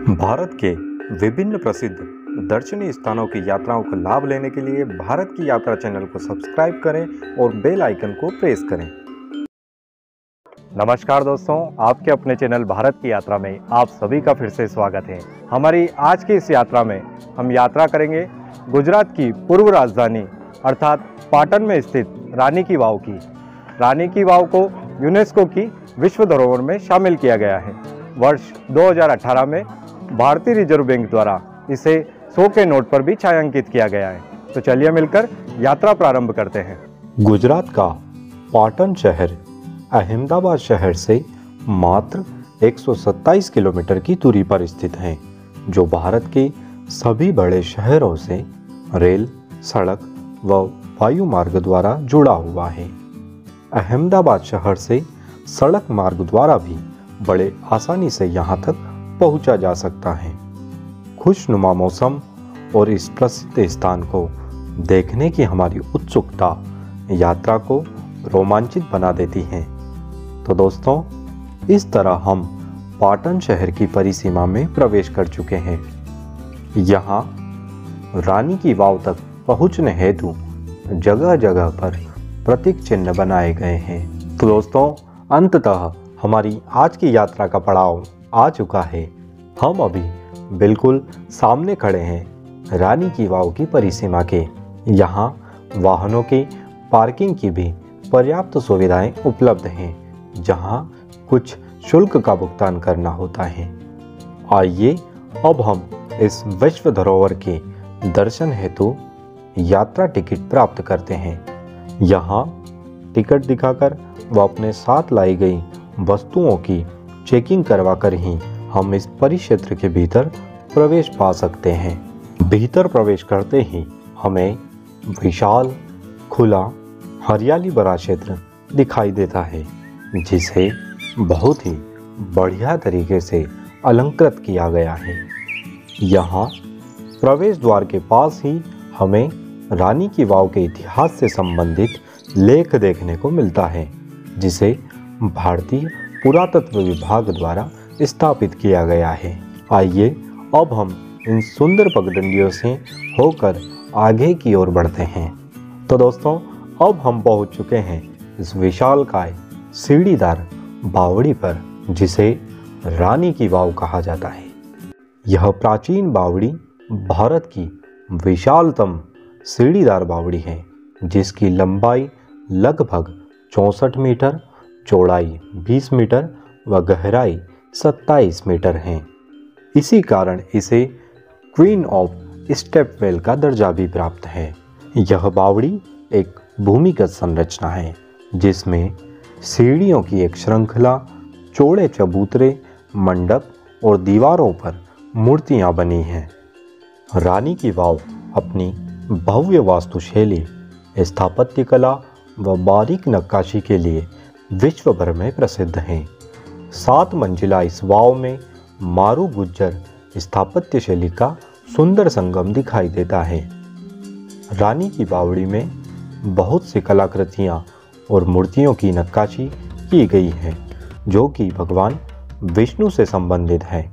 भारत के विभिन्न प्रसिद्ध दर्शनीय स्थानों की यात्राओं का लाभ लेने के लिए भारत की यात्रा चैनल को सब्सक्राइब करें और बेल आइकन को प्रेस करें। नमस्कार दोस्तों, आपके अपने चैनल भारत की यात्रा में आप सभी का फिर से स्वागत है। हमारी आज की इस यात्रा में हम यात्रा करेंगे गुजरात की पूर्व राजधानी अर्थात पाटन में स्थित रानी की वाव की। रानी की वाव को यूनेस्को की विश्व धरोहर में शामिल किया गया है। वर्ष 2018 में भारतीय रिजर्व बैंक द्वारा इसे 100 के नोट पर भी छायांकित किया गया है। तो चलिए मिलकर यात्रा प्रारंभ करते हैं। गुजरात का पाटन शहर अहमदाबाद शहर से मात्र 127 किलोमीटर की दूरी पर स्थित है, जो भारत के सभी बड़े शहरों से रेल, सड़क व वायु मार्ग द्वारा जुड़ा हुआ है। अहमदाबाद शहर से सड़क मार्ग द्वारा भी बड़े आसानी से यहाँ तक पहुँचा जा सकता है। खुशनुमा मौसम और इस प्रसिद्ध स्थान को देखने की हमारी उत्सुकता यात्रा को रोमांचित बना देती है। तो दोस्तों, इस तरह हम पाटन शहर की परिसीमा में प्रवेश कर चुके हैं। यहाँ रानी की वाव तक पहुँचने हेतु जगह जगह पर प्रतीक चिन्ह बनाए गए हैं। तो दोस्तों, अंततः हमारी आज की यात्रा का पड़ाव आ चुका है। हम अभी बिल्कुल सामने खड़े हैं रानी की वाव की परिसीमा के। यहाँ वाहनों की पार्किंग की भी पर्याप्त सुविधाएं उपलब्ध हैं, जहाँ कुछ शुल्क का भुगतान करना होता है। आइए अब हम इस विश्व धरोहर के दर्शन हेतु यात्रा टिकट प्राप्त करते हैं। यहाँ टिकट दिखाकर व अपने साथ लाई गई वस्तुओं की चेकिंग करवाकर ही हम इस परिक्षेत्र के भीतर प्रवेश पा सकते हैं। भीतर प्रवेश करते ही हमें विशाल, खुला, हरियाली भरा क्षेत्र दिखाई देता है, जिसे बहुत ही बढ़िया तरीके से अलंकृत किया गया है। यहाँ प्रवेश द्वार के पास ही हमें रानी की वाव के इतिहास से संबंधित लेख देखने को मिलता है, जिसे भारतीय पुरातत्व विभाग द्वारा स्थापित किया गया है। आइए अब हम इन सुंदर पगडंडियों से होकर आगे की ओर बढ़ते हैं। तो दोस्तों, अब हम पहुंच चुके हैं इस विशालकाय सीढ़ीदार बावड़ी पर, जिसे रानी की वाव कहा जाता है। यह प्राचीन बावड़ी भारत की विशालतम सीढ़ीदार बावड़ी है, जिसकी लंबाई लगभग 64 मीटर, चौड़ाई 20 मीटर व गहराई 27 मीटर है। इसी कारण इसे क्वीन ऑफ स्टेपवेल का दर्जा भी प्राप्त है। यह बावड़ी एक भूमिगत संरचना है, जिसमें सीढ़ियों की एक श्रृंखला, चौड़े चबूतरे, मंडप और दीवारों पर मूर्तियां बनी हैं। रानी की वाव अपनी भव्य वास्तुशैली, स्थापत्य कला व बारीक नक्काशी के लिए विश्व भर में प्रसिद्ध हैं। 7 मंजिला इस वाव में मारू गुज्जर स्थापत्य शैली का सुंदर संगम दिखाई देता है। रानी की बावड़ी में बहुत सी कलाकृतियाँ और मूर्तियों की नक्काशी की गई है, जो कि भगवान विष्णु से संबंधित है।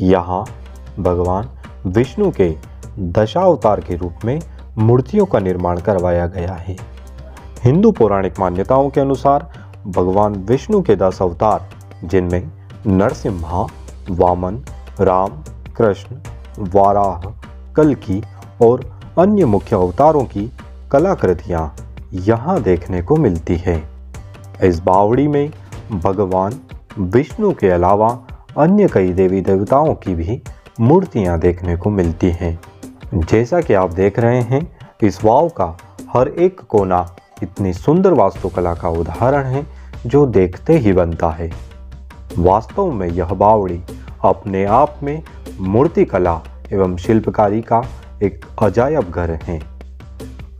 यहाँ भगवान विष्णु के दशावतार के रूप में मूर्तियों का निर्माण करवाया गया है। हिंदू पौराणिक मान्यताओं के अनुसार भगवान विष्णु के 10 अवतार, जिनमें नरसिम्हा, वामन, राम, कृष्ण, वाराह, कल्की और अन्य मुख्य अवतारों की कलाकृतियाँ यहाँ देखने को मिलती है। इस बावड़ी में भगवान विष्णु के अलावा अन्य कई देवी देवताओं की भी मूर्तियाँ देखने को मिलती हैं। जैसा कि आप देख रहे हैं, इस वाव का हर एक कोना इतनी सुंदर वास्तुकला का उदाहरण है, जो देखते ही बनता है। वास्तव में यह बावड़ी अपने आप में मूर्तिकला एवं शिल्पकारी का एक अजायब घर है।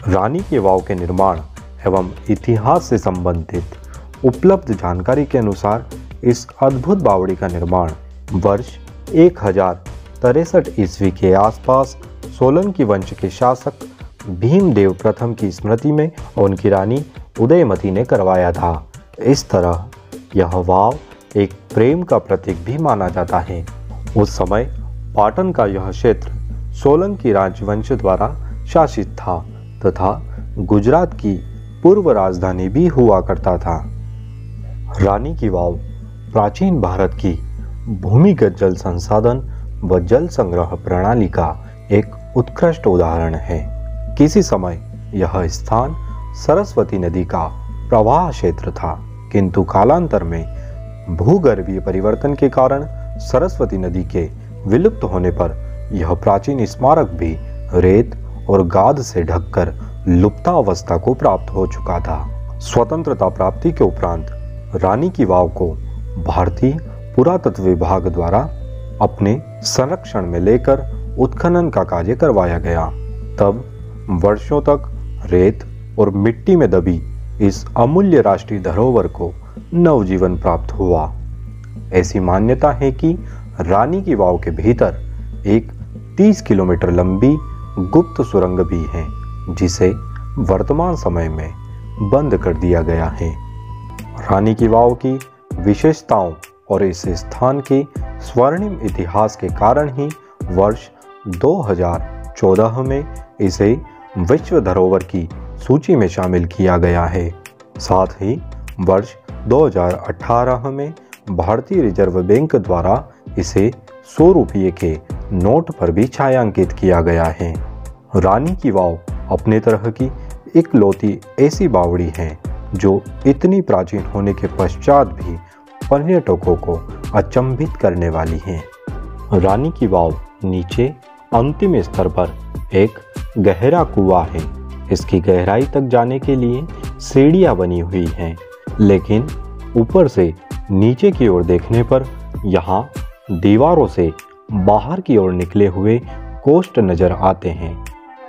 रानी की वाव के निर्माण एवं इतिहास से संबंधित उपलब्ध जानकारी के अनुसार इस अद्भुत बावड़ी का निर्माण वर्ष 1063 ईस्वी के आसपास सोलंकी वंश के शासक भीमदेव प्रथम की स्मृति में उनकी रानी उदयमती ने करवाया था। इस तरह यह वाव एक प्रेम का प्रतीक भी माना जाता है उस समय पाटन का यह क्षेत्र सोलंकी राजवंश द्वारा शासित था तथा गुजरात की पूर्व राजधानी भी हुआ करता था। रानी की वाव प्राचीन भारत की भूमिगत जल संसाधन व जल संग्रह प्रणाली का एक उत्कृष्ट उदाहरण है। किसी समय यह स्थान सरस्वती नदी का प्रवाह क्षेत्र था, किंतु कालांतर में भूगर्भीय परिवर्तन के कारण सरस्वती नदी के विलुप्त होने पर यह प्राचीन स्मारक भी रेत और गाद से ढककर लुप्तावस्था को प्राप्त हो चुका था। स्वतंत्रता प्राप्ति के उपरांत रानी की वाव को भारतीय पुरातत्व विभाग द्वारा अपने संरक्षण में लेकर उत्खनन का कार्य करवाया गया। तब वर्षों तक रेत और मिट्टी में दबी इस अमूल्य राष्ट्रीय धरोहर को नवजीवन प्राप्त हुआ। ऐसी मान्यता है कि रानी की वाव के भीतर एक 30 किलोमीटर लंबी गुप्त सुरंग भी है, जिसे वर्तमान समय में बंद कर दिया गया है। रानी की वाव की विशेषताओं और इस स्थान के स्वर्णिम इतिहास के कारण ही वर्ष 2014 में इसे विश्व धरोहर की सूची में शामिल किया गया है। साथ ही वर्ष 2018 में भारतीय रिजर्व बैंक द्वारा इसे 100 रुपये के नोट पर भी छायांकित किया गया है। रानी की वाव अपने तरह की इकलौती ऐसी बावड़ी है जो इतनी प्राचीन होने के पश्चात भी पर्यटकों को अचंभित करने वाली है। रानी की वाव नीचे अंतिम स्तर पर एक गहरा कुआं है। इसकी गहराई तक जाने के लिए सीढ़ियां बनी हुई हैं, लेकिन ऊपर से नीचे की ओर देखने पर यहाँ दीवारों से बाहर की ओर निकले हुए कोष्ठ नजर आते हैं।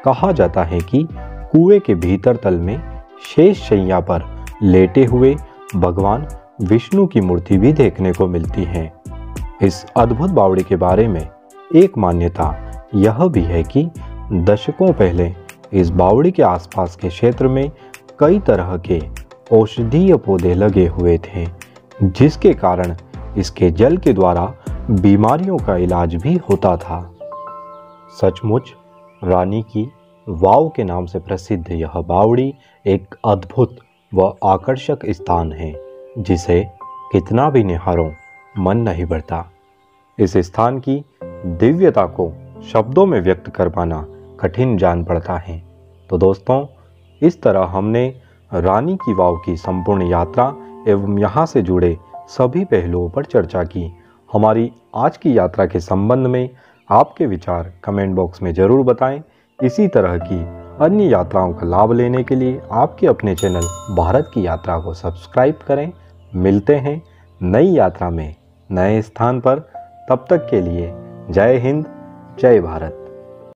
कहा जाता है कि कुएं के भीतर तल में शेष शैया पर लेटे हुए भगवान विष्णु की मूर्ति भी देखने को मिलती है। इस अद्भुत बावड़ी के बारे में एक मान्यता यह भी है कि दशकों पहले इस बावड़ी के आसपास के क्षेत्र में कई तरह के औषधीय पौधे लगे हुए थे, जिसके कारण इसके जल के द्वारा बीमारियों का इलाज भी होता था। सचमुच रानी की वाव के नाम से प्रसिद्ध यह बावड़ी एक अद्भुत व आकर्षक स्थान है, जिसे कितना भी निहारो मन नहीं भरता। इस स्थान की दिव्यता को शब्दों में व्यक्त कर पाना कठिन जान पड़ता है। तो दोस्तों, इस तरह हमने रानी की वाव की संपूर्ण यात्रा एवं यहाँ से जुड़े सभी पहलुओं पर चर्चा की। हमारी आज की यात्रा के संबंध में आपके विचार कमेंट बॉक्स में ज़रूर बताएं। इसी तरह की अन्य यात्राओं का लाभ लेने के लिए आपके अपने चैनल भारत की यात्रा को सब्सक्राइब करें। मिलते हैं नई यात्रा में नए स्थान पर। तब तक के लिए जय हिंद, जय भारत।